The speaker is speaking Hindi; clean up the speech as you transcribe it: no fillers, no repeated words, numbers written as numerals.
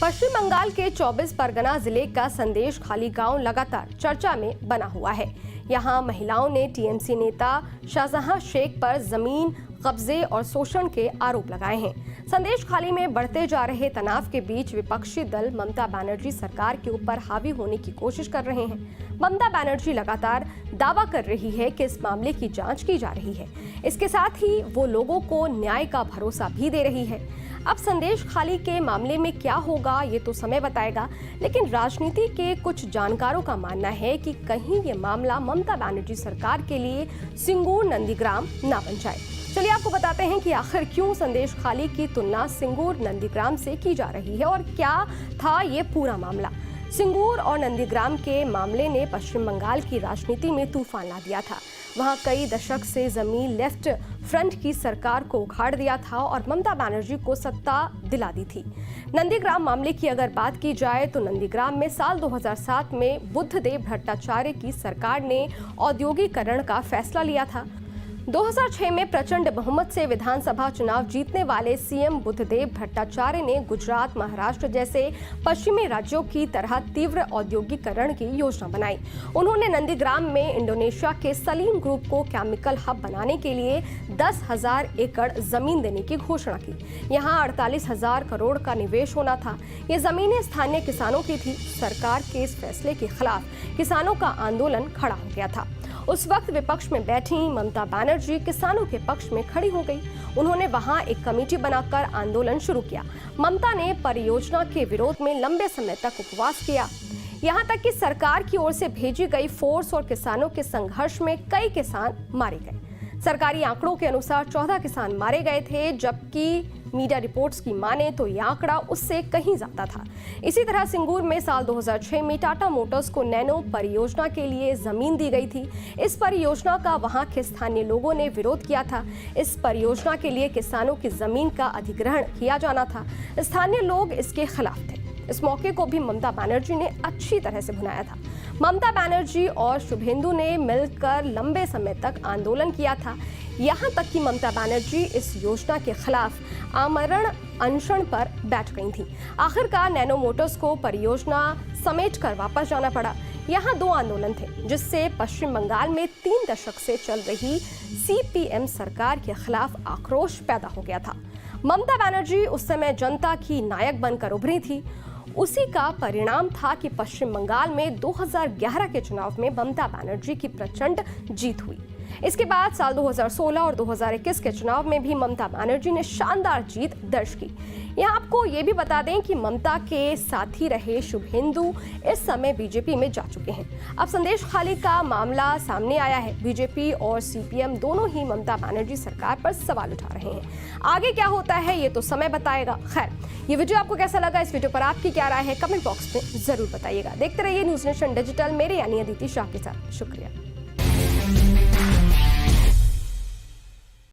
पश्चिम बंगाल के 24 परगना जिले का संदेश खाली गांव लगातार चर्चा में बना हुआ है। यहां महिलाओं ने टीएमसी नेता शाहजहां शेख पर जमीन कब्जे और शोषण के आरोप लगाए हैं। संदेश खाली में बढ़ते जा रहे तनाव के बीच विपक्षी दल ममता बनर्जी सरकार के ऊपर हावी होने की कोशिश कर रहे हैं। ममता बनर्जी लगातार दावा कर रही है कि इस मामले की जांच की जा रही है। इसके साथ ही वो लोगों को न्याय का भरोसा भी दे रही है। अब संदेश खाली के मामले में क्या होगा ये तो समय बताएगा, लेकिन राजनीति के कुछ जानकारों का मानना है कि कहीं ये मामला ममता बनर्जी सरकार के लिए सिंगूर नंदीग्राम ना बन जाए। चलिए आपको बताते हैं कि आखिर क्यों संदेश खाली की तुलना सिंगूर नंदीग्राम से की जा रही है और क्या था ये पूरा मामला। सिंगूर और नंदीग्राम के मामले ने पश्चिम बंगाल की राजनीति में तूफान ला दिया था। वहां कई दशक से जमीन लेफ्ट फ्रंट की सरकार को उखाड़ दिया था और ममता बनर्जी को सत्ता दिला दी थी। नंदीग्राम मामले की अगर बात की जाए तो नंदीग्राम में साल 2007 में बुद्धदेव भट्टाचार्य की सरकार ने औद्योगिकरण का फैसला लिया था। 2006 में प्रचंड बहुमत से विधानसभा चुनाव जीतने वाले सीएम बुद्धदेव भट्टाचार्य ने गुजरात, महाराष्ट्र जैसे पश्चिमी राज्यों की तरह तीव्र औद्योगिकरण की योजना बनाई। उन्होंने नंदीग्राम में इंडोनेशिया के सलीम ग्रुप को केमिकल हब बनाने के लिए 10,000 एकड़ जमीन देने की घोषणा की। यहाँ 48,000 करोड़ का निवेश होना था। ये जमीनें स्थानीय किसानों की थी। सरकार के इस फैसले के खिलाफ किसानों का आंदोलन खड़ा हो गया था। उस वक्त विपक्ष में बैठी ममता बनर्जी किसानों के पक्ष में खड़ी हो गई। उन्होंने वहां एक कमेटी बनाकर आंदोलन शुरू किया। ममता ने परियोजना के विरोध में लंबे समय तक उपवास किया। यहां तक कि सरकार की ओर से भेजी गई फोर्स और किसानों के संघर्ष में कई किसान मारे गए। सरकारी आंकड़ों के अनुसार 14 किसान मारे गए थे, जबकि मीडिया रिपोर्ट्स की माने तो यह आंकड़ा उससे कहीं ज्यादा था। इसी तरह सिंगूर में साल 2006 में टाटा मोटर्स को नैनो परियोजना के लिए जमीन दी गई थी। इस परियोजना का वहां के स्थानीय लोगों ने विरोध किया था। इस परियोजना के लिए किसानों की जमीन का अधिग्रहण किया जाना था। स्थानीय लोग इसके खिलाफ थे। इस मौके को भी ममता बनर्जी ने अच्छी तरह से भुनाया था। ममता बनर्जी और शुभेंदु ने मिलकर लंबे समय तक आंदोलन किया था। यहाँ तक कि ममता बनर्जी इस योजना के खिलाफ आमरण अनशन पर बैठ गई थी। आखिरकार नैनो मोटर्स को परियोजना समेटकर वापस जाना पड़ा। यहाँ 2 आंदोलन थे, जिससे पश्चिम बंगाल में 3 दशक से चल रही सीपीएम सरकार के खिलाफ आक्रोश पैदा हो गया था। ममता बनर्जी उस समय जनता की नायक बनकर उभरी थी। उसी का परिणाम था कि पश्चिम बंगाल में 2011 के चुनाव में ममता बनर्जी की प्रचंड जीत हुई। इसके बाद साल 2016 और 2021 के चुनाव में भी ममता बनर्जी ने शानदार जीत दर्ज की। यहाँ आपको ये भी बता दें कि ममता के साथी रहे शुभेंदु इस समय बीजेपी में जा चुके हैं। अब संदेश खाली का मामला सामने आया है। बीजेपी और सीपीएम दोनों ही ममता बनर्जी सरकार पर सवाल उठा रहे हैं। आगे क्या होता है ये तो समय बताएगा। खैर, ये वीडियो आपको कैसा लगा? इस वीडियो पर आपकी क्या राय है? कमेंट बॉक्स में जरूर बताइएगा। देखते रहिए न्यूज़ नेशन डिजिटल, मेरे यानी अदिति शाह के साथ। शुक्रिया।